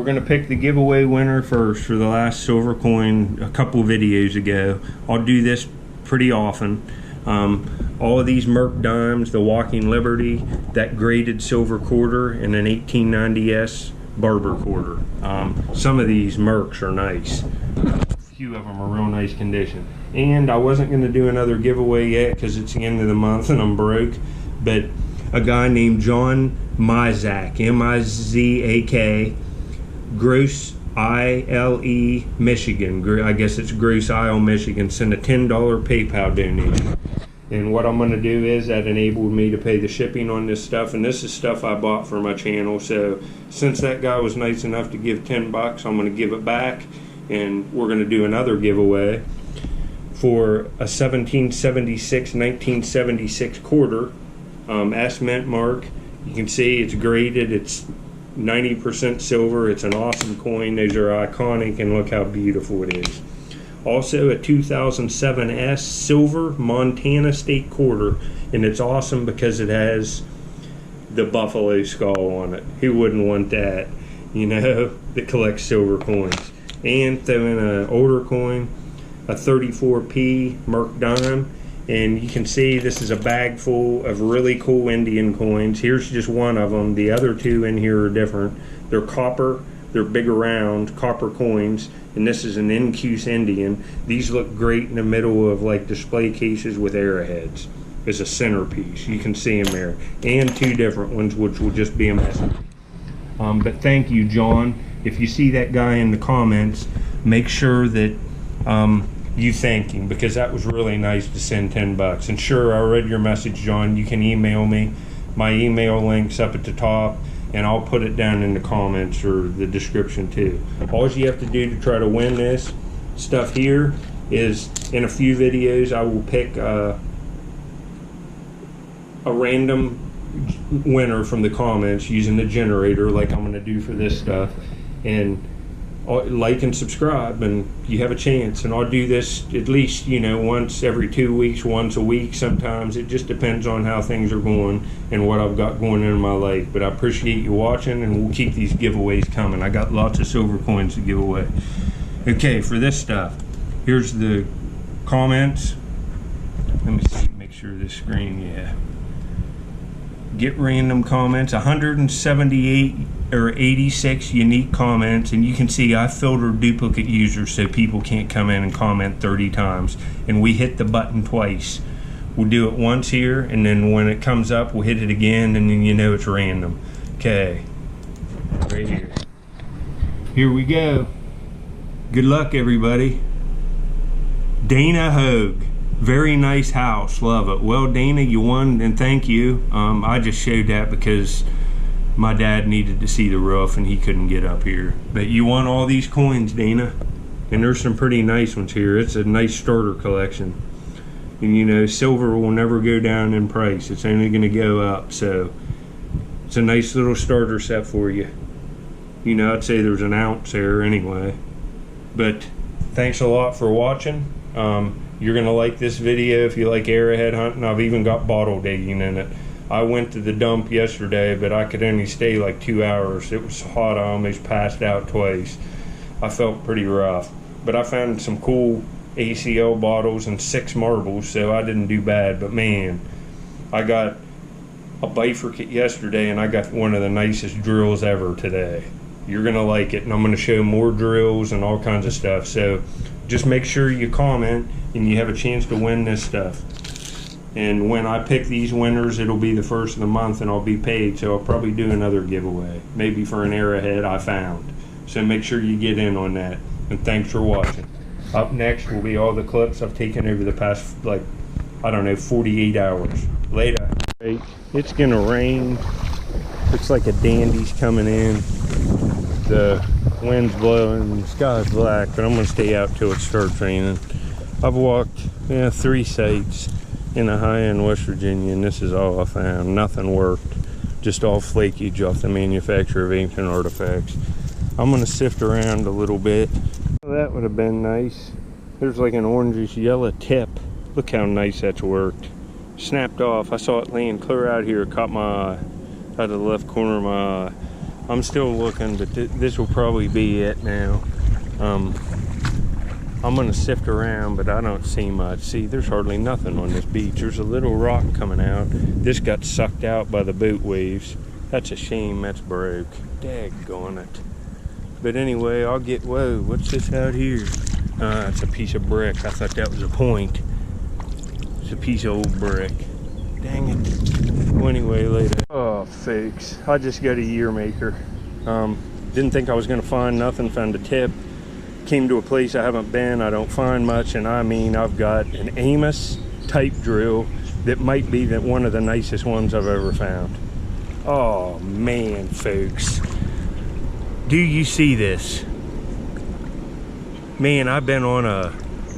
going to pick the giveaway winner first for the last silver coin a couple videos ago. I'll do this pretty often. All of these Merc dimes, the Walking Liberty, that graded silver quarter, and an 1890S barber quarter. Some of these Mercs are nice. A few of them are real nice condition. And I wasn't going to do another giveaway yet because it's the end of the month and I'm broke. But a guy named John Mizak, M-I-Z-A-K, Grosse Ile, Michigan. I guess it's Grosse Ile, Michigan. Sent a $10 PayPal donation. And what I'm going to do is that enabled me to pay the shipping on this stuff. And this is stuff I bought for my channel. So since that guy was nice enough to give 10 bucks, I'm going to give it back. And we're going to do another giveaway for a 1776-1976 quarter. S mint mark. You can see it's graded. It's 90% silver. It's an awesome coin. Those are iconic, and look how beautiful it is. Also a 2007 S silver Montana State quarter, and it's awesome because it has the buffalo skull on it. Who wouldn't want that, you know, that collects silver coins? And throw in an older coin, a 34p Merc dime, and you can see this is a bag full of really cool Indian coins. Here's just one of them. The other two in here are different. They're copper. They're big round copper coins, and this is an Cousteau Indian. These look great in the middle of like display cases with arrowheads as a centerpiece. You can see them there, and two different ones which will just be a mess. But thank you, John. If you see that guy in the comments, make sure that you thank him, because that was really nice to send 10 bucks. And sure, I read your message, John. You can email me. My email link's up at the top, and I'll put it down in the comments or the description too. All you have to do to try to win this stuff here is, in a few videos, I will pick a random winner from the comments using the generator like I'm going to do for this stuff, and like and subscribe, and you have a chance. And I'll do this at least, you know, once every 2 weeks, once a week sometimes. It just depends on how things are going and what I've got going on in my life. But I appreciate you watching, and we'll keep these giveaways coming. I got lots of silver coins to give away. Okay, for this stuff, here's the comments. Let me see, make sure this screen, yeah. Get random comments, 178 or 86 unique comments, and you can see I filtered duplicate users so people can't come in and comment 30 times. And we hit the button twice. We'll do it once here, and then when it comes up, we'll hit it again, and then you know it's random. Okay, right here. Here we go. Good luck, everybody. Dana Hogue. Very nice house, love it. Well, Dana, you won, and thank you. I just showed that because my dad needed to see the roof and he couldn't get up here. But you won all these coins, Dana, and there's some pretty nice ones here. It's a nice starter collection, and you know, silver will never go down in price. It's only going to go up, so it's a nice little starter set for you. You know, I'd say there's an ounce there anyway. But thanks a lot for watching. You're going to like this video if you like arrowhead hunting. I've even got bottle digging in it. I went to the dump yesterday, but I could only stay like 2 hours. It was hot. I almost passed out twice. I felt pretty rough. But I found some cool ACL bottles and 6 marbles, so I didn't do bad. But man, I got a bifurcate yesterday, and I got one of the nicest drills ever today. You're going to like it, and I'm going to show more drills and all kinds of stuff. So just make sure you comment, and you have a chance to win this stuff. And when I pick these winners, it'll be the first of the month, and I'll be paid. So I'll probably do another giveaway, maybe for an arrowhead I found. So make sure you get in on that. And thanks for watching. Up next will be all the clips I've taken over the past, like, I don't know, 48 hours. Later. It's gonna rain. Looks like a dandy's coming in. The wind's blowing, the sky's black, but I'm gonna stay out till it starts raining. I've walked 3 sites in a high-end West Virginia, and this is all I found. Nothing worked. Just all flakage off the manufacture of ancient artifacts. I'm gonna sift around a little bit. That would have been nice. There's like an orangish yellow tip. Look how nice that's worked. Snapped off. I saw it laying clear out here. It caught my eye. Out of the left corner of my eye. I'm still looking, but this will probably be it now. I'm gonna sift around, but I don't see much. See, there's hardly nothing on this beach. There's a little rock coming out. This got sucked out by the boat waves. That's a shame, that's broke. Daggone it. But anyway, I'll get, whoa, what's this out here? It's a piece of brick. I thought that was a point. It's a piece of old brick. Dang it. Well, anyway, later. Oh, folks, I just got a year maker. Didn't think I was gonna find nothing, found a tip. Came to a place I haven't been, I don't find much, and I mean, I've got an Amos type drill that might be one of the nicest ones I've ever found. Oh man, folks. Do you see this? Man, I've been on a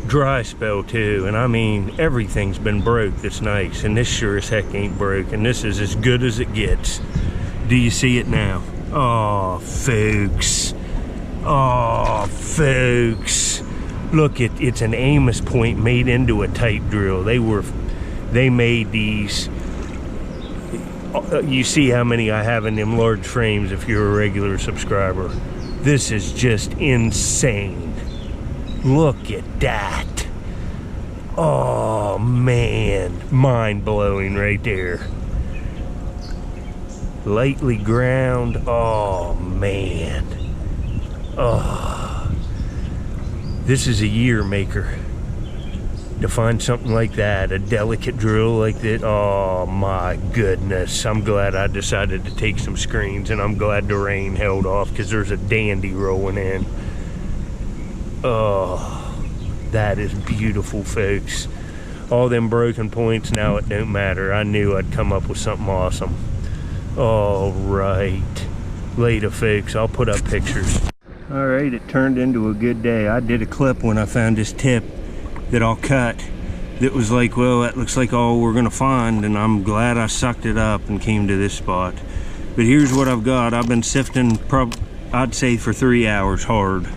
dry spell too, and I mean, everything's been broke that's nice, and this sure as heck ain't broke, and this is as good as it gets. Do you see it now? Oh, folks. Oh, folks. Look, it's an Amos point made into a type drill. They made these. You see how many I have in them large frames if you're a regular subscriber. This is just insane. Look at that. Oh man, mind-blowing right there. Lightly ground. Oh man. Oh, this is a year maker. To find something like that, a delicate drill like that, oh my goodness. I'm glad I decided to take some screens, and I'm glad the rain held off, because there's a dandy rolling in. Oh, that is beautiful, folks. All them broken points, now it don't matter. I knew I'd come up with something awesome. All right. Later, folks. I'll put up pictures. All right, it turned into a good day. I did a clip when I found this tip that I'll cut that was like, well, that looks like all we're gonna find, and I'm glad I sucked it up and came to this spot. But here's what I've got. I've been sifting, I'd say for 3 hours hard.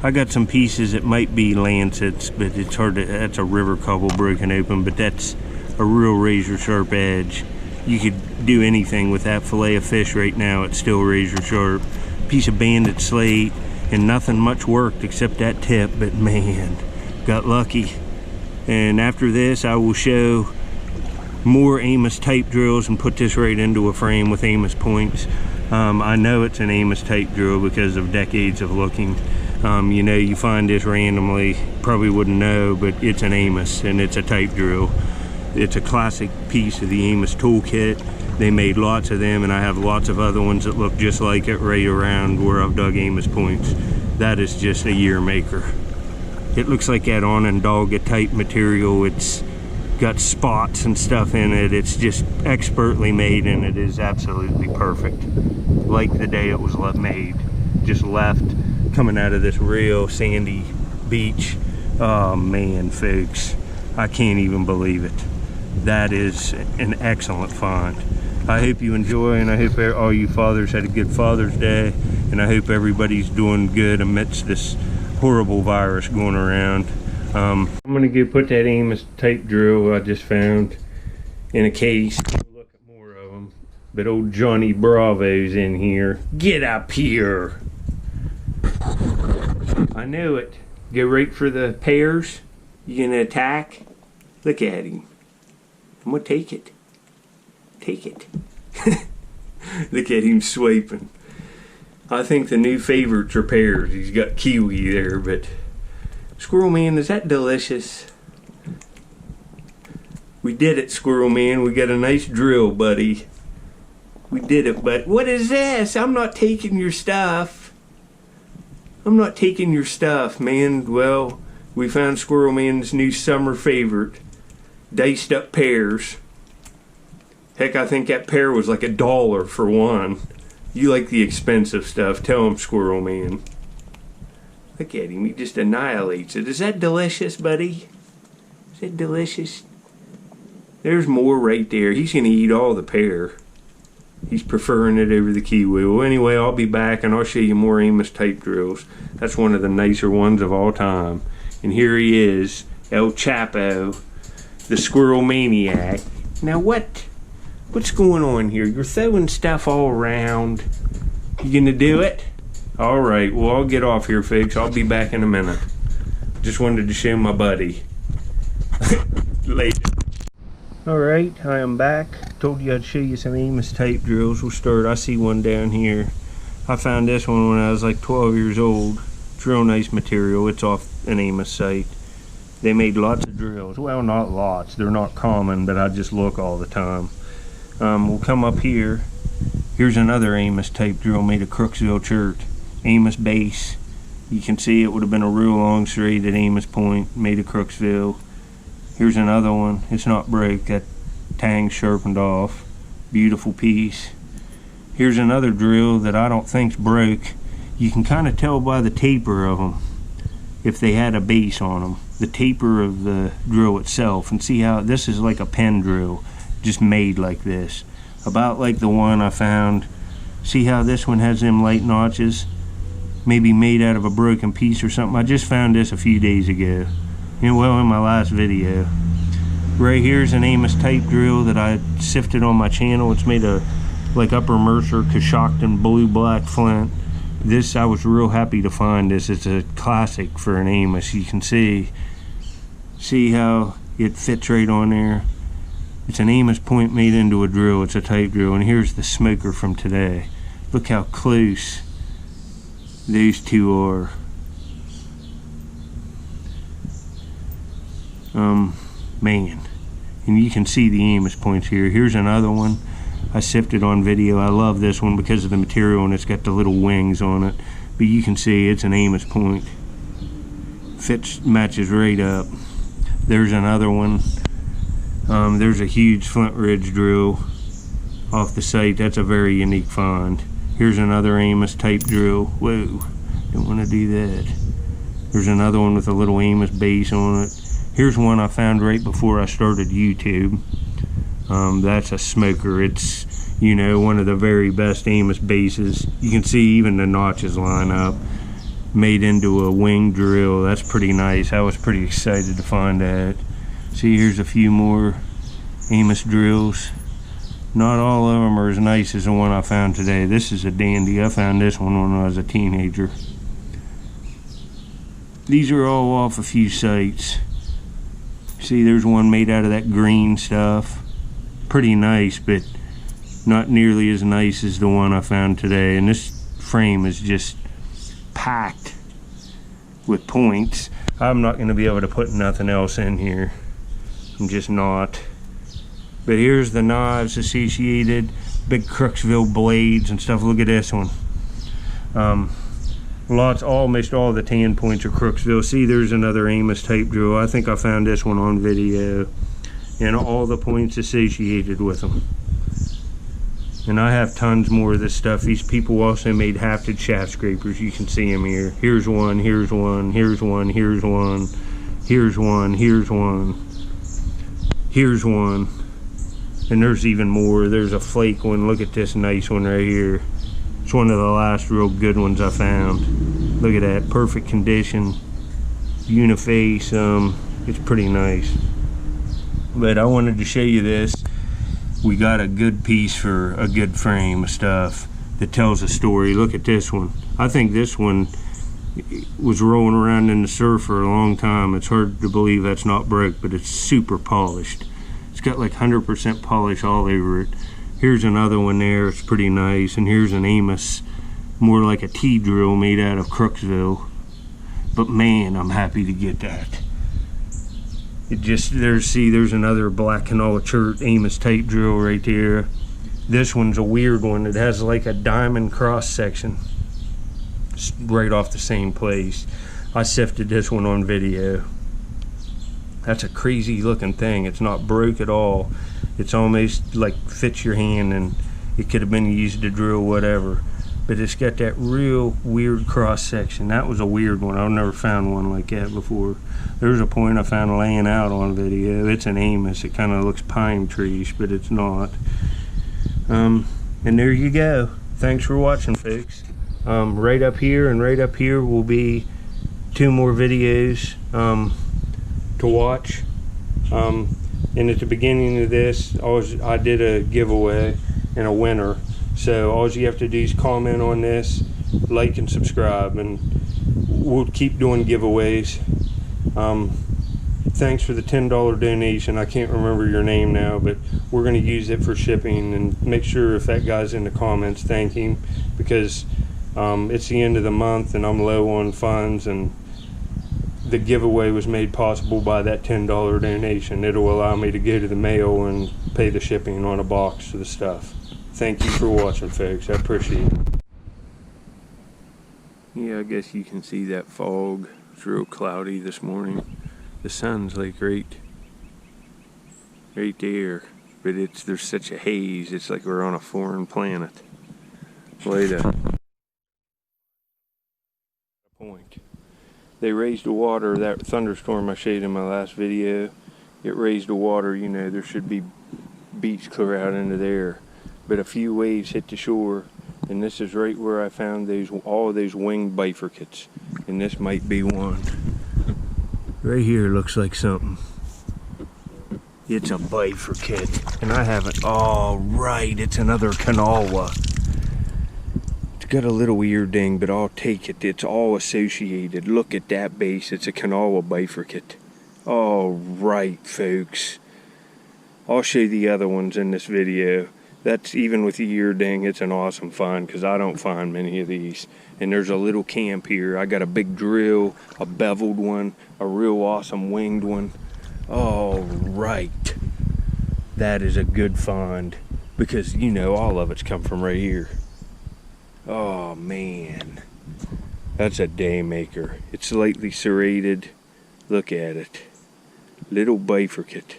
I got some pieces that might be lancets, but it's hard to, that's a river cobble broken open, but that's a real razor sharp edge. You could do anything with that fillet of fish right now, it's still razor sharp. Piece of banded slate, and nothing much worked except that tip, but man, got lucky. And after this, I will show more Amos type drills and put this right into a frame with Amos points. I know it's an Amos type drill because of decades of looking. You know, you find this randomly, probably wouldn't know, but it's an Amos and it's a type drill. It's a classic piece of the Amos toolkit. They made lots of them, and I have lots of other ones that look just like it right around where I've dug Amos points. That is just a year maker. It looks like that Onondaga type material. It's got spots and stuff in it. It's just expertly made, and it is absolutely perfect. Like the day it was made. Just left, coming out of this real sandy beach. Oh man, folks, I can't even believe it. That is an excellent find. I hope you enjoy, and I hope all you fathers had a good Father's Day, and I hope everybody's doing good amidst this horrible virus going around. I'm gonna go put that Amos type drill I just found in a case. Look at more of them. But old Johnny Bravo's in here. Get up here. I knew it. Go right for the pears. You gonna attack? Look at him. I'm gonna take it. Take it. Look at him swiping. I think the new favorites are pears. He's got kiwi there, but Squirrel Man, is that delicious? We did it, Squirrel Man. We got a nice drill, buddy. We did it, but what is this? I'm not taking your stuff. I'm not taking your stuff, man. Well, we found Squirrel Man's new summer favorite. Diced up pears. Heck, I think that pear was like $1 for one. You like the expensive stuff. Tell him, Squirrel Man. Look at him. He just annihilates it. Is that delicious, buddy? Is that delicious? There's more right there. He's going to eat all the pear. He's preferring it over the kiwi. Well, anyway, I'll be back and I'll show you more Amos type drills. That's one of the nicer ones of all time. And here he is, El Chapo, the Squirrel Maniac. Now what's going on here? You're throwing stuff all around. You gonna do it? All right, well, I'll get off here, folks. I'll be back in a minute. Just wanted to show my buddy. Later. All right, I am back. Told you I'd show you some Amos tape drills. We'll start. I see one down here. I found this one when I was like 12 years old. It's real nice material. It's off an Amos site. They made lots of drills. Well, not lots. They're not common, but I just look all the time. We'll come up here. Here's another Amos tape drill made of Crooksville Church. Amos base. You can see it would have been a real long straight at Amos Point, made of Crooksville. Here's another one. It's not broke. That tang's sharpened off. Beautiful piece. Here's another drill that I don't think's broke. You can kind of tell by the taper of them if they had a base on them. The taper of the drill itself, and see how this is like a pen drill, just made like this, about like the one I found. See how this one has them light notches, maybe made out of a broken piece or something. I just found this a few days ago, well, in my last video. Right here's an Amos tape drill that I sifted on my channel. It's made of like Upper Mercer Coshocton blue black flint. This, I was real happy to find this. It's a classic for an Amos. You can see how it fits right on there. It's an Amos point made into a drill. It's a tape drill. And here's the smoker from today. Look how close these two are. Man. And you can see the Amos points here. Here's another one I sifted on video. I love this one because of the material, and it's got the little wings on it. But you can see it's an Amos point. Fits, matches right up. There's another one. There's a huge Flint Ridge drill off the site. That's a very unique find. Here's another Amos tape drill. Whoa, don't want to do that. There's another one with a little Amos base on it. Here's one I found right before I started YouTube. That's a smoker. It's, one of the very best Amos bases. You can see even the notches line up. Made into a wing drill. That's pretty nice. I was pretty excited to find that. See, here's a few more Amos drills. Not all of them are as nice as the one I found today. This is a dandy. I found this one when I was a teenager. These are all off a few sites. See, there's one made out of that green stuff. Pretty nice, but not nearly as nice as the one I found today. And this frame is just packed with points. I'm not going to be able to put nothing else in here. I'm just not. But here's the knives associated, big Crooksville blades and stuff. Look at this one. Almost all the tan points are Crooksville. See, there's another Amos tape drill. I think I found this one on video, and all the points associated with them. And I have tons more of this stuff. These people also made hafted shaft scrapers. You can see them here. Here's one, here's one, here's one, here's one, here's one, here's one, here's one. And there's even more. There's a flake one. Look at this nice one right here. It's one of the last real good ones I found. Look at that, perfect condition, uniface. It's pretty nice. But I wanted to show you this. We got a good piece for a good frame of stuff that tells a story. Look at this one. I think this one was rolling around in the surf for a long time. It's hard to believe that's not broke, but it's super polished. It's got like 100% polish all over it. Here's another one there. It's pretty nice. And here's an Amos, more like a T-drill made out of Crooksville. But man, I'm happy to get that. There's another Black Canola Church Amos tape drill right there. This one's a weird one. It has like a diamond cross section right off the same place. I sifted this one on video. That's a crazy looking thing. It's not broke at all. It's almost like fits your hand, and it could have been used to drill whatever. But it's got that real weird cross section. That was a weird one. I've never found one like that before. There's a point I found laying out on video. It's an Amos. It kind of looks pine trees, but it's not. And there you go. Thanks for watching, folks. Right up here and right up here will be 2 more videos to watch. And at the beginning of this, I did a giveaway and a winner. So all you have to do is comment on this, like and subscribe, and we'll keep doing giveaways. Thanks for the $10 donation. I can't remember your name now, but we're going to use it for shipping, and make sure if that guy's in the comments, thank him, because it's the end of the month and I'm low on funds, and the giveaway was made possible by that $10 donation. It'll allow me to go to the mail and pay the shipping on a box of the stuff. Thank you for watching, folks. I appreciate it. Yeah, I guess you can see that fog. It's real cloudy this morning. The sun's like right there, but there's such a haze. It's like we're on a foreign planet. Wait a point. They raised the water. That thunderstorm I showed in my last video, it raised the water. You know, there should be beach clear out into there, but a few waves hit the shore, and this is right where I found all of those winged bifurcates, and this might be one. Right here looks like something. It's a bifurcate, and I haven't. Oh, right, it's another Kanawha. It's got a little ear ding, but I'll take it. It's all associated. Look at that base. It's a Kanawha bifurcate. All right, folks. I'll show you the other ones in this video. That's even with the ear ding, it's an awesome find, because I don't find many of these. And there's a little camp here. I got a big drill, a beveled one, a real awesome winged one. All right. That is a good find, because you know all of it's come from right here. Oh man. That's a day maker. It's slightly serrated. Look at it. Little bifurcate.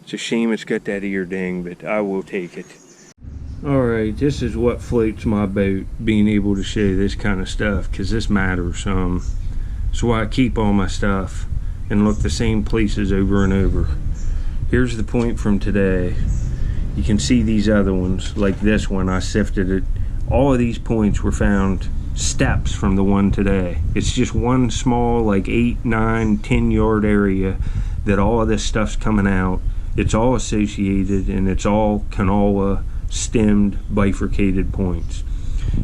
It's a shame it's got that ear ding, but I will take it. Alright, this is what floats my boat, being able to show this kind of stuff, because this matters. That's why I keep all my stuff and look the same places over and over. Here's the point from today. You can see these other ones, like this one, I sifted it. All of these points were found steps from the one today. It's just one small, like 8, 9, 10 yard area that all of this stuff's coming out. It's all associated, and it's all Kanawha stemmed bifurcated points,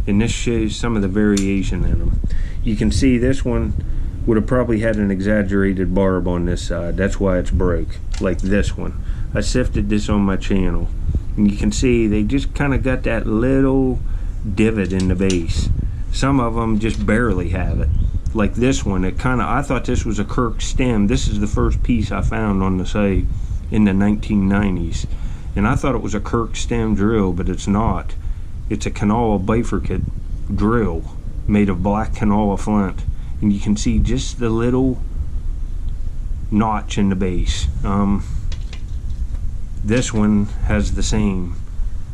and this shows some of the variation in them. You can see this one would have probably had an exaggerated barb on this side. That's why it's broke, like this one. I sifted this on my channel, and you can see they just kind of got that little divot in the base. Some of them just barely have it, like this one. It kind of, I thought this was a Kirk stem. This is the first piece I found on the site in the 1990s, and I thought it was a Kirk stem drill, but it's not. It's a Kanawha bifurcate drill made of black Kanawha flint, and you can see just the little notch in the base. This one has the same,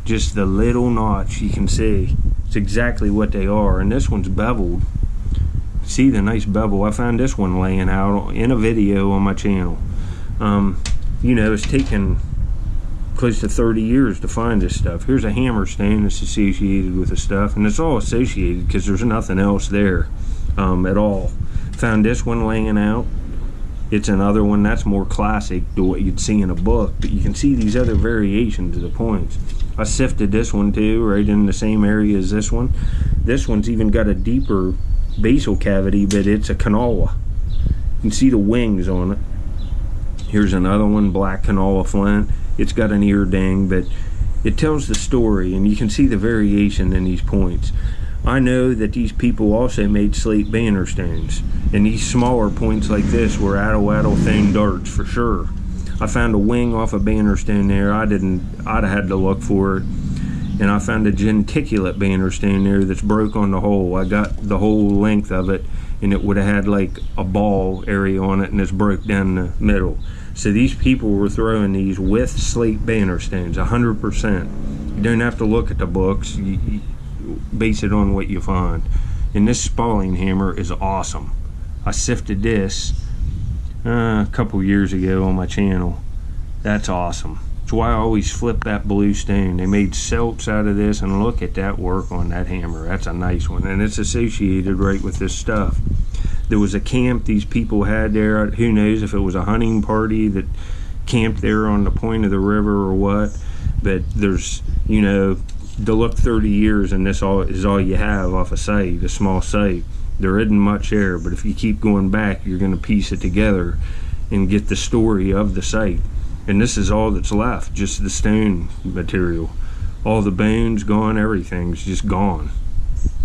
just the little notch. You can see it's exactly what they are, and this one's beveled. See the nice bevel. I found this one laying out in a video on my channel. You know, it's taken close to 30 years to find this stuff. Here's a hammer stone that's associated with the stuff, and it's all associated because there's nothing else there at all. Found this one laying out. It's another one that's more classic to what you'd see in a book, but you can see these other variations of the points. I sifted this one too, right in the same area as this one. This one's even got a deeper basal cavity, but it's a Kanawha. You can see the wings on it. Here's another one, black Kanawha flint. It's got an ear ding, but it tells the story, and you can see the variation in these points. I know that these people also made slate banner stones, and these smaller points like this were Arrowhead thing darts for sure. I found a wing off a banner stone there. I'd have had to look for it. And I found a genticulate banner stone there that's broke on the hole. I got the whole length of it, and it would have had like a ball area on it, and it's broke down the middle. So these people were throwing these with slate banner stones, 100%. You don't have to look at the books. You base it on what you find. And this spalling hammer is awesome. I sifted this a couple years ago on my channel. That's awesome. That's why I always flip that blue stone. They made celts out of this, and look at that work on that hammer. That's a nice one, and it's associated right with this stuff. There was a camp these people had there. Who knows if it was a hunting party that camped there on the point of the river or what, but there's, you know, to look 30 years and this is all you have off a site, a small site, there isn't much there. But if you keep going back, you're going to piece it together and get the story of the site. And this is all that's left, just the stone material. All the bones gone, everything's just gone.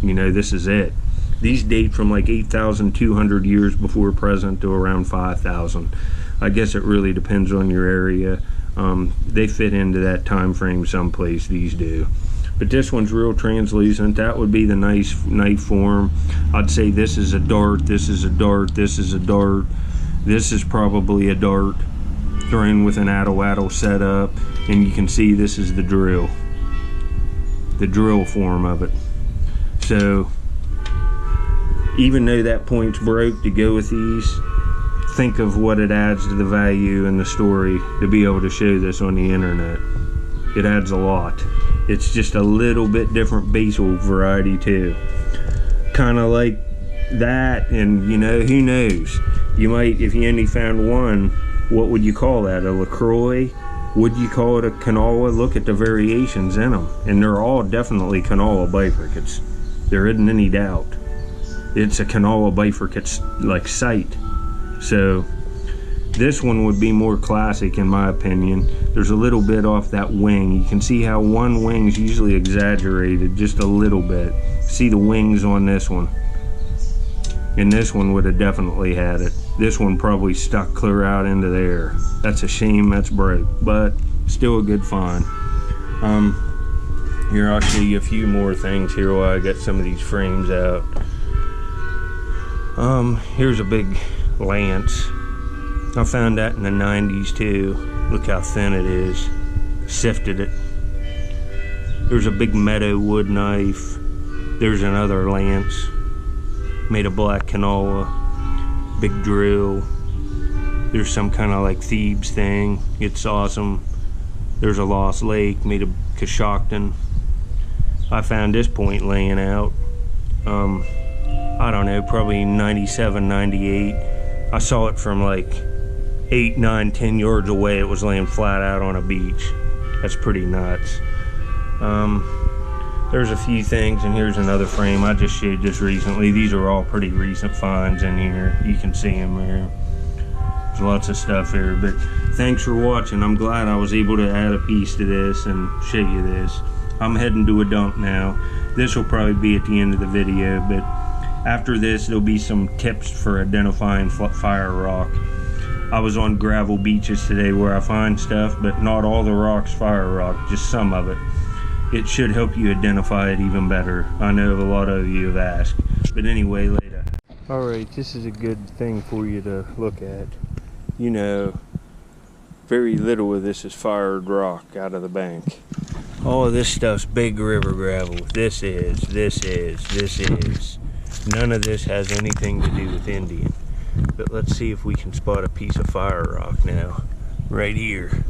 You know, this is it. These date from like 8,200 years before present to around 5,000. I guess it really depends on your area. They fit into that time frame someplace, these do. But this one's real translucent. That would be the nice knife form. I'd say this is a dart, this is a dart, this is a dart. This is probably a dart thrown with an addle setup. And you can see this is the drill form of it. So even though that point's broke to go with these, think of what it adds to the value and the story to be able to show this on the internet. It adds a lot. It's just a little bit different basal variety too. Kind of like that, and you know, who knows? You might, if you only found one, what would you call that? A LaCroix? Would you call it a canola? Look at the variations in them. And they're all definitely canola bifurcates. There isn't any doubt. It's a canola bifurcate like site. So this one would be more classic in my opinion. There's a little bit off that wing. You can see how one wing is usually exaggerated just a little bit. See the wings on this one. And this one would have definitely had it. This one probably stuck clear out into there. That's a shame that's broke, but still a good find. Here, I'll show you a few more things here while I get some of these frames out. Here's a big lance. I found that in the 90s too. Look how thin it is. Sifted it. There's a big meadow wood knife. There's another lance made of black canola. Big drill. There's some kind of like Thebes thing. It's awesome. There's a lost lake made of Cousteau. I found this point laying out. I don't know, probably 97, 98. I saw it from like 8, 9, 10 yards away. It was laying flat out on a beach. That's pretty nuts. There's a few things, and here's another frame. I just showed this recently. These are all pretty recent finds in here. You can see them there. There's lots of stuff here, but thanks for watching. I'm glad I was able to add a piece to this and show you this. I'm heading to a dump now. This will probably be at the end of the video, but after this, there'll be some tips for identifying fire rock. I was on gravel beaches today where I find stuff, but not all the rock's fire rock, just some of it. It should help you identify it even better. I know a lot of you have asked, but anyway, later. Alright, this is a good thing for you to look at. You know, very little of this is fired rock out of the bank. All of this stuff's big river gravel. This is. None of this has anything to do with Indian. But let's see if we can spot a piece of fire rock now. Right here.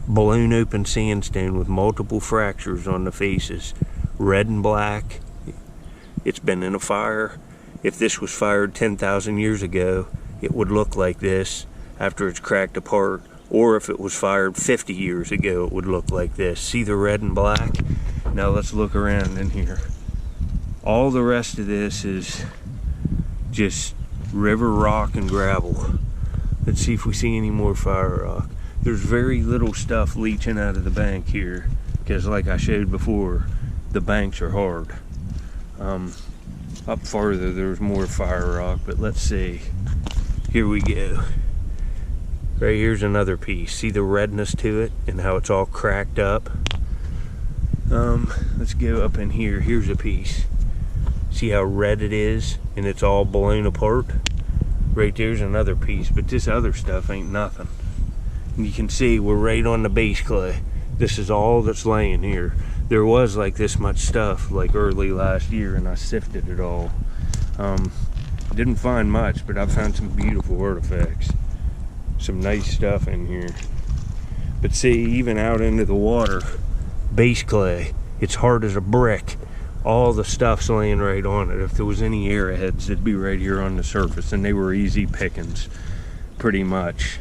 Blown open sandstone with multiple fractures on the faces. Red and black. It's been in a fire. If this was fired 10,000 years ago, it would look like this after it's cracked apart. Or if it was fired 50 years ago, it would look like this. See the red and black? Now let's look around in here. All the rest of this is just river rock and gravel. Let's see if we see any more fire rock. There's very little stuff leaching out of the bank here because, like I showed before, the banks are hard. Up farther there's more fire rock, but let's see. Here we go. Right here's another piece. See the redness to it and how it's all cracked up? Let's go up in here. Here's a piece. See how red it is and it's all blown apart? Right there's another piece, but this other stuff ain't nothing. And you can see we're right on the base clay. This is all that's laying here. There was like this much stuff like early last year and I sifted it all. Didn't find much, but I found some beautiful artifacts. Some nice stuff in here. But see, even out into the water, base clay, it's hard as a brick. All the stuff's laying right on it. If there was any arrowheads, it'd be right here on the surface, and they were easy pickings, pretty much.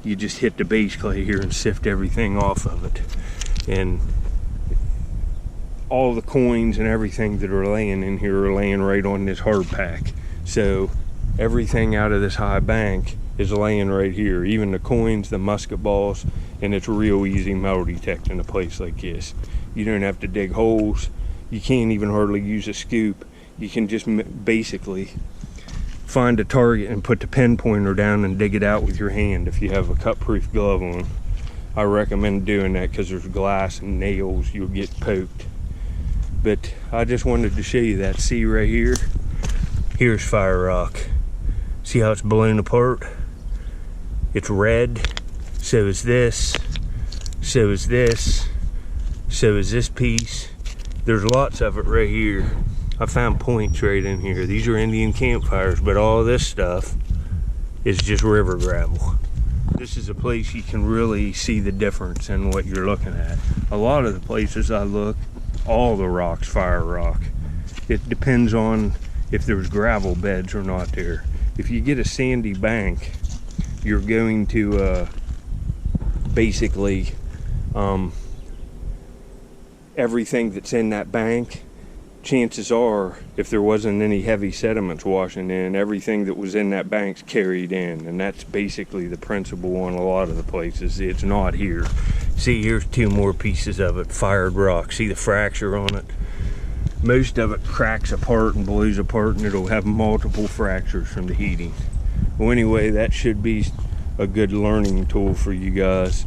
You just hit the base clay here and sift everything off of it. And all the coins and everything that are laying in here are laying right on this hard pack. So everything out of this high bank is laying right here, even the coins, the musket balls, and it's real easy metal detecting a place like this. You don't have to dig holes. You can't even hardly use a scoop. You can just basically find a target and put the pin pointer down and dig it out with your hand if you have a cut-proof glove on. I recommend doing that because there's glass and nails, you'll get poked. But I just wanted to show you that. See right here? Here's fire rock. See how it's blown apart? It's red. So is this. So is this. So is this piece. There's lots of it right here. I found points right in here. These are Indian campfires, but all this stuff is just river gravel. This is a place you can really see the difference in what you're looking at. A lot of the places I look, all the rocks fire rock. It depends on if there's gravel beds or not there. If you get a sandy bank, you're going to basically everything that's in that bank, chances are, if there wasn't any heavy sediments washing in, everything that was in that bank's carried in, and that's basically the principle on a lot of the places. It's not here. See, here's two more pieces of it, fired rock. See the fracture on it? Most of it cracks apart and blows apart, and it'll have multiple fractures from the heating. Well, anyway, that should be a good learning tool for you guys.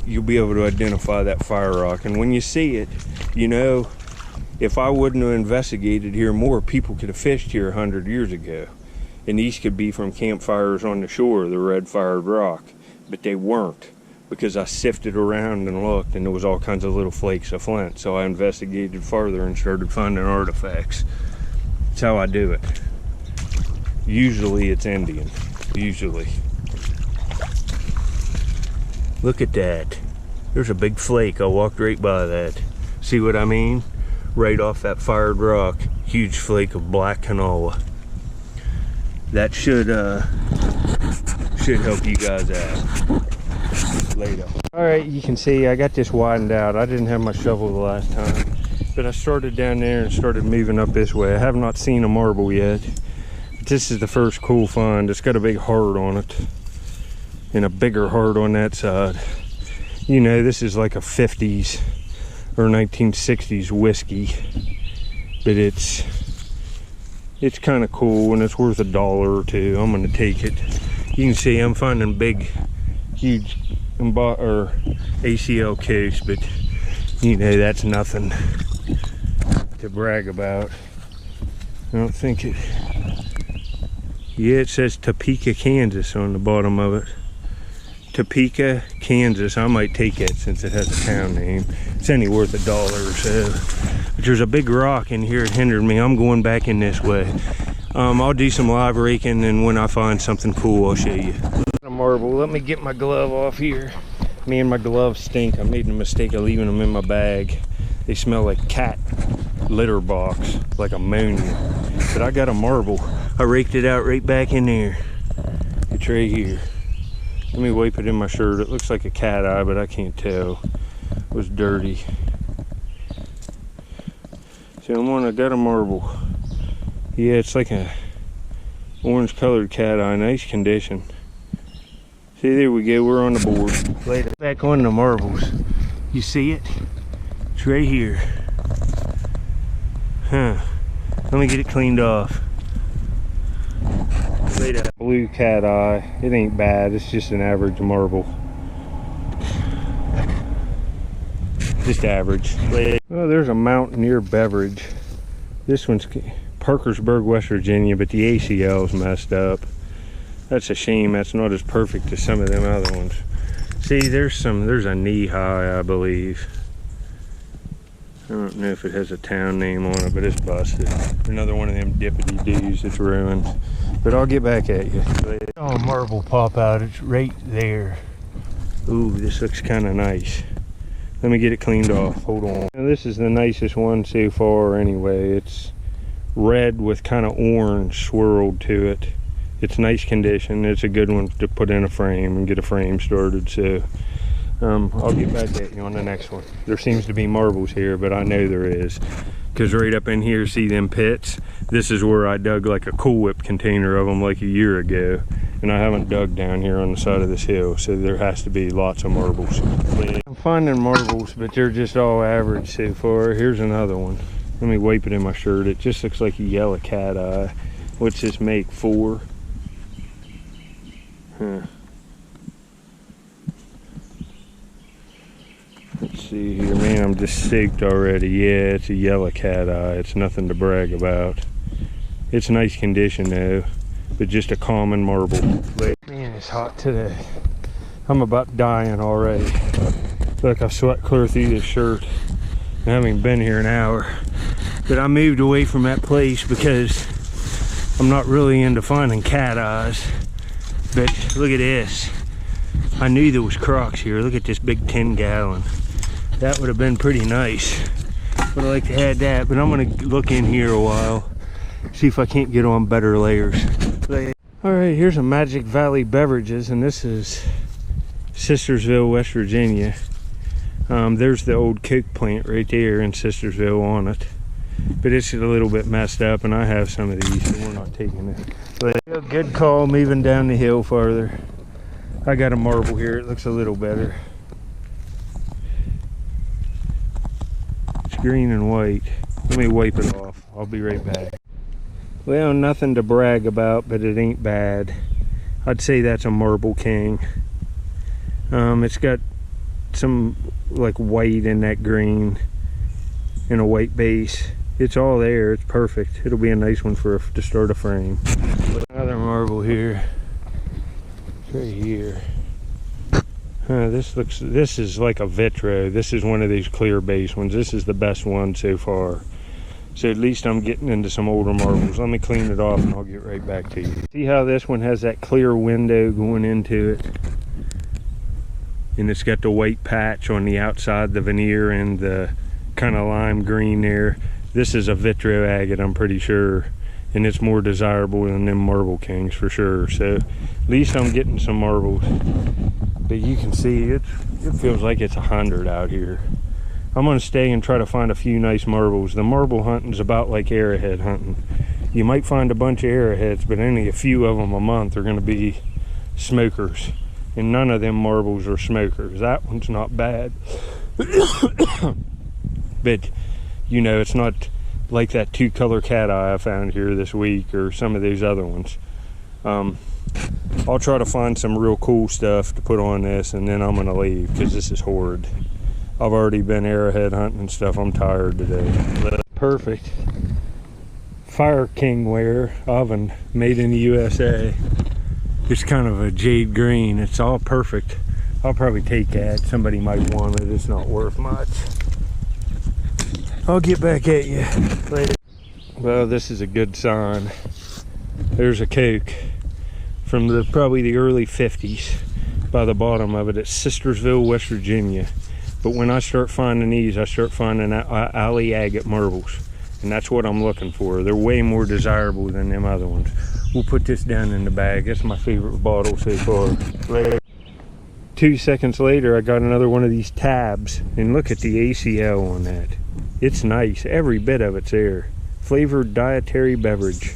You'll be able to identify that fire rock, and when you see it, you know, if I wouldn't have investigated here more, people could have fished here 100 years ago. And these could be from campfires on the shore, the red fired rock. But they weren't, because I sifted around and looked, and there was all kinds of little flakes of flint. So I investigated further and started finding artifacts. That's how I do it. Usually it's Indian. Usually. Look at that. There's a big flake. I walked right by that. See what I mean? Right off that fired rock, huge flake of black canola. That should help you guys out later. All right, you can see I got this widened out. I didn't have my shovel the last time, but I started down there and started moving up this way. I have not seen a marble yet, but this is the first cool find. It's got a big heart on it and a bigger heart on that side. You know, this is like a 50s or 1960s whiskey, but it's kind of cool, and it's worth $1 or $2. I'm gonna take it. You can see I'm finding big, huge ACL case, but you know, that's nothing to brag about. I don't think it. Yeah, it says Topeka, Kansas on the bottom of it. Topeka, Kansas. I might take it since it has a town name. It's only worth $1 or so. But there's a big rock in here that hindered me. I'm going back in this way. I'll do some live raking, and when I find something cool, I'll show you. A marble. Let me get my glove off here. Me and my gloves stink. I made the mistake of leaving them in my bag. They smell like cat litter box, like ammonia. But I got a marble. I raked it out right back in there. It's right here. Let me wipe it in my shirt. It looks like a cat eye, but I can't tell. It was dirty. So I got a marble. Yeah, it's like a orange colored cat eye. Nice condition. See, there we go. We're on the board. Later. Back on the marbles. You see it? It's right here. Huh. Let me get it cleaned off. Later. Blue cat eye. It ain't bad. It's just an average marble. Just average. Oh, there's a Mountaineer beverage. This one's Parkersburg, West Virginia, but the ACL's messed up. That's a shame. That's not as perfect as some of them other ones. See, there's a knee high, I believe. I don't know if it has a town name on it, but it's busted. Another one of them dippity doos that's ruined. But I'll get back at you. Oh, marble pop out. It's right there. Ooh, this looks kind of nice. Let me get it cleaned off. Hold on. Now, this is the nicest one so far anyway. It's red with kind of orange swirled to it. It's nice condition. It's a good one to put in a frame and get a frame started. So I'll get back at you on the next one. There seems to be marbles here, but I know there is. Because right up in here, see them pits? This is where I dug like a Cool Whip container of them like a year ago. And I haven't dug down here on the side of this hill, so there has to be lots of marbles. I'm finding marbles, but they're just all average so far. Here's another one. Let me wipe it in my shirt. It just looks like a yellow cat eye. What's this make? 4? Huh. Let's see here, man, I'm just soaked already. Yeah, it's a yellow cat eye. It's nothing to brag about. It's nice condition though, but just a common marble. Man, it's hot today. I'm about dying already. Look, I've sweat clear through this shirt. I haven't even been here an hour. But I moved away from that place because I'm not really into finding cat eyes. But look at this. I knew there was crocs here. Look at this big 10-gallon. That would have been pretty nice. Would have liked to have that, but I'm gonna look in here a while, see if I can't get on better layers. All right, here's a Magic Valley Beverages, and this is Sistersville, West Virginia. There's the old Coke plant right there in Sistersville on it. But it's a little bit messed up, and I have some of these, so we're not taking it. But good call moving down the hill farther. I got a marble here, it looks a little better. It's green and white. Let me wipe it off. I'll be right back. Well, nothing to brag about, but it ain't bad. I'd say that's a Marble King. It's got some like white in that green and a white base. It's all there. It's perfect. It'll be a nice one to start a frame. Another marble here. It's right here. This is like a vitro. This is one of these clear base ones. This is the best one so far. So at least I'm getting into some older marbles. Let me clean it off and I'll get right back to you. See how this one has that clear window going into it? And it's got the white patch on the outside, the veneer, and the kind of lime green there. This is a vitro agate, I'm pretty sure. And it's more desirable than them Marble Kings for sure. So at least I'm getting some marbles. But you can see it feels like it's 100 out here. I'm gonna stay and try to find a few nice marbles. The marble hunting's about like arrowhead hunting. You might find a bunch of arrowheads, but only a few of them a month are gonna be smokers. And none of them marbles are smokers. That one's not bad. But you know, it's not like that 2-color cat eye I found here this week or some of these other ones. I'll try to find some real cool stuff to put on this, and then I'm gonna leave because this is horrid. I've already been arrowhead hunting and stuff. I'm tired today. Perfect Fire King ware oven, made in the USA. It's kind of a jade green. It's all perfect. I'll probably take that. Somebody might want it. It's not worth much. I'll get back at you later. Well, this is a good sign. There's a Coke from probably the early 50s by the bottom of it. It's Sistersville, West Virginia. But when I start finding these, I start finding alley agate marbles. And that's what I'm looking for. They're way more desirable than them other ones. We'll put this down in the bag. That's my favorite bottle so far. Later. 2 seconds later, I got another one of these tabs. And look at the ACL on that. It's nice. Every bit of it's there. Flavored dietary beverage.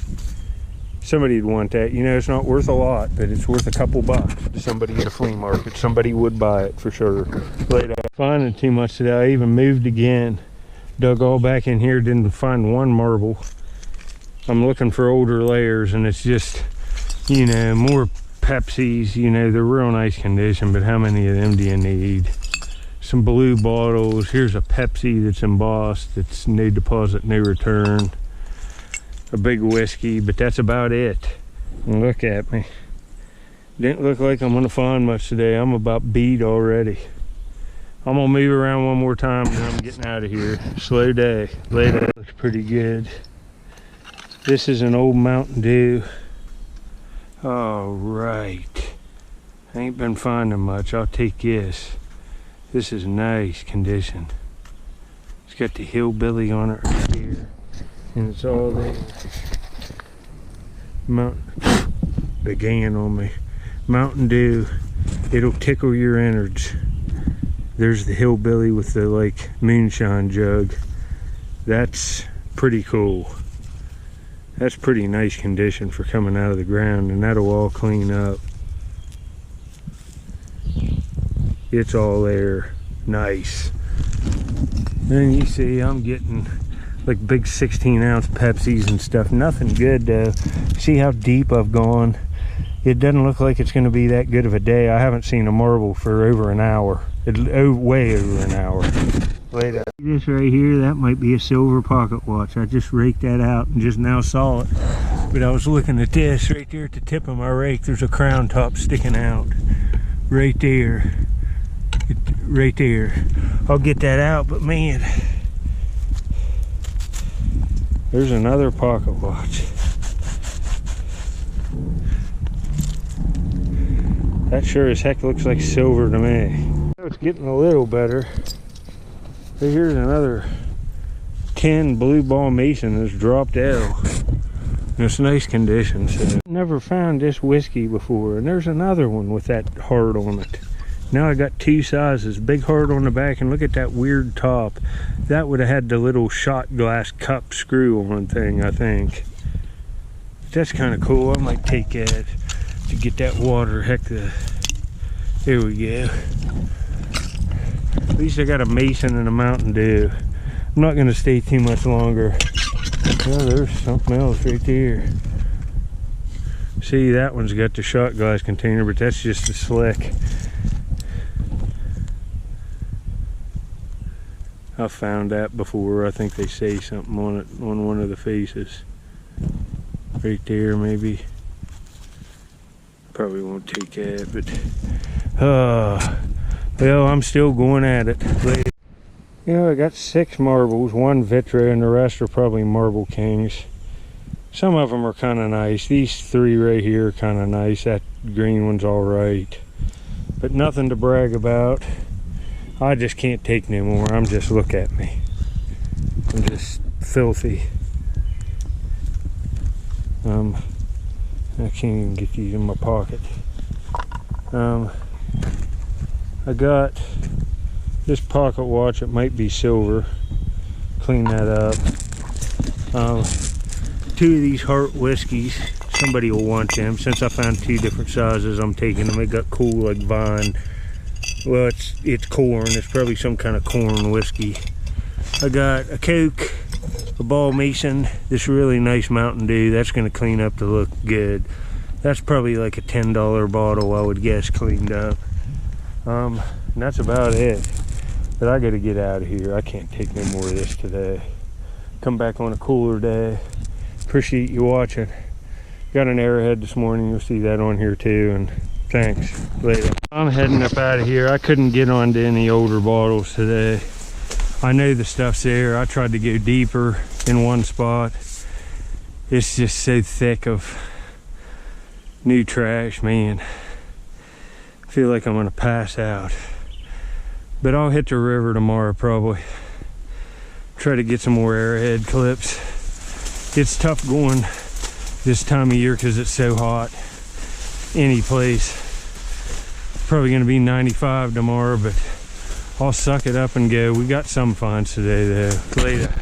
Somebody'd want that. You know, it's not worth a lot, but it's worth a couple bucks to somebody at a flea market. Somebody would buy it for sure. Later. Finding too much today. I even moved again. Dug all back in here. Didn't find one marble. I'm looking for older layers, and it's just, you know, more Pepsis. You know, they're real nice condition, but how many of them do you need? Some blue bottles. Here's a Pepsi that's embossed. It's no deposit, no return. A big whiskey, but that's about it. And look at me. Didn't look like I'm gonna find much today. I'm about beat already. I'm gonna move around one more time and then I'm getting out of here. Slow day. Later. Looks pretty good. This is an old Mountain Dew. All right. I ain't been finding much. I'll take this. This is nice condition. It's got the hillbilly on it right here. And it's all there. Began on me. Mountain Dew. It'll tickle your innards. there's the hillbilly with the like moonshine jug. That's pretty cool. That's pretty nice condition for coming out of the ground, and that'll all clean up. It's all there. Nice. Then you see I'm getting like big 16-ounce Pepsis and stuff. Nothing good though. See how deep I've gone? It doesn't look like it's going to be that good of a day. I haven't seen a marble for over an hour. Way over an hour. Later. This right here, that might be a silver pocket watch. I just raked that out and just now saw it. But I was looking at this right there at the tip of my rake. There's a crown top sticking out. Right there. Right there. I'll get that out, but man, there's another pocket watch. That sure as heck looks like silver to me. It's getting a little better. But here's another 10 blue ball mason that's dropped out. And it's nice condition. So never found this whiskey before, and there's another one with that heart on it. Now I got two sizes, big heart on the back, and look at that weird top. That would have had the little shot glass cup screw on thing, I think. That's kind of cool. I might take that to get that water. Heck, there we go. At least I got a Mason and a Mountain Dew. I'm not going to stay too much longer. Oh, there's something else right there. See, that one's got the shot glass container, but that's just a slick. I found that before. I think they say something on it on one of the faces. Right there, maybe. Probably won't take that, but well, I'm still going at it. You know, I got 6 marbles, 1 Vitro, and the rest are probably Marble Kings. Some of them are kind of nice. These 3 right here are kind of nice. That green one's all right, but nothing to brag about. I just can't take no more. I'm just, look at me. I'm just filthy. I can't even get these in my pocket. I got this pocket watch. It might be silver. Clean that up. 2 of these Heart whiskeys. Somebody will want them. Since I found 2 different sizes, I'm taking them. It got cool like vine. Well, it's corn. It's probably some kind of corn whiskey. I got a Coke, a Ball Mason, this really nice Mountain Dew. That's going to clean up to look good. That's probably like a $10 bottle, I would guess, cleaned up. And that's about it. But I got to get out of here. I can't take no more of this today. Come back on a cooler day. Appreciate you watching. Got an Arrowhead this morning. You'll see that on here too. And thanks. Later. I'm heading up out of here. I couldn't get onto any older bottles today. I know the stuff's there. I tried to go deeper in one spot. It's just so thick of new trash, man. I feel like I'm gonna pass out. But I'll hit the river tomorrow probably. Try to get some more Arrowhead clips. It's tough going this time of year because it's so hot. Any place. Probably gonna be 95 tomorrow, but I'll suck it up and go. We got some finds today though. Later.